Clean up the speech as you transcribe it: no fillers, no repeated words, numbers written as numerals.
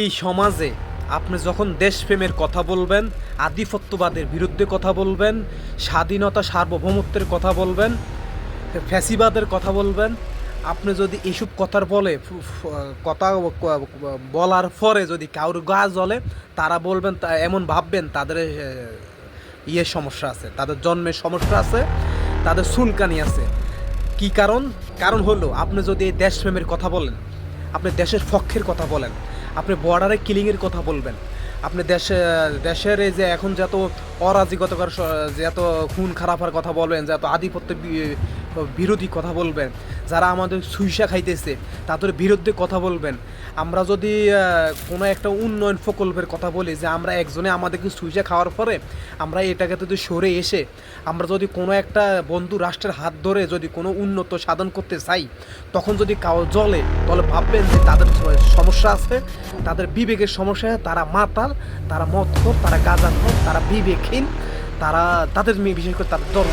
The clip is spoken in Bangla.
এই সমাজে আপনি যখন দেশপ্রেমের কথা বলবেন, আধিপত্যবাদের বিরুদ্ধে কথা বলবেন, স্বাধীনতা সার্বভৌমত্বের কথা বলবেন, ফ্যাসিবাদের কথা বলবেন, আপনি যদি এইসব কথার বলে কথা বলার পরে যদি কারোর গা জ্বলে, তারা বলবেন, এমন ভাববেন তাদের ইয়ের সমস্যা আছে, তাদের জন্মের সমস্যা আছে, তাদের চুলকানি আছে। কি কারণ? কারণ হলো আপনি যদি এই দেশপ্রেমের কথা বলেন, আপনি দেশের পক্ষের কথা বলেন, আপনি বর্ডারে কিলিংয়ের কথা বলবেন, আপনি দেশের এই যে এখন যত অরাজকতার যত খুন খারাপের কথা বলবেন, যত আধিপত্য বিরোধী কথা বলবেন, যারা আমাদের সুইসা খাইতেছে তাদের বিরুদ্ধে কথা বলবেন। আমরা যদি কোনো একটা উন্নয়ন প্রকল্পের কথা বলি যে আমরা একজনে আমাদেরকে সুইসা খাওয়ার পরে আমরা এটাকে যদি সরে এসে আমরা যদি কোনো একটা বন্ধু রাষ্ট্রের হাত ধরে যদি কোনো উন্নত সাধন করতে চাই, তখন যদি কাউ জ্বলে তাহলে ভাববেন যে তাদের সমস্যা আছে, তাদের বিবেকের সমস্যা, তারা মাতাল, তারা মদখোর, তারা গাঁজাখোর, তারা বিবেকহীন, তাদের বিশেষ করে তাদের ধর্ম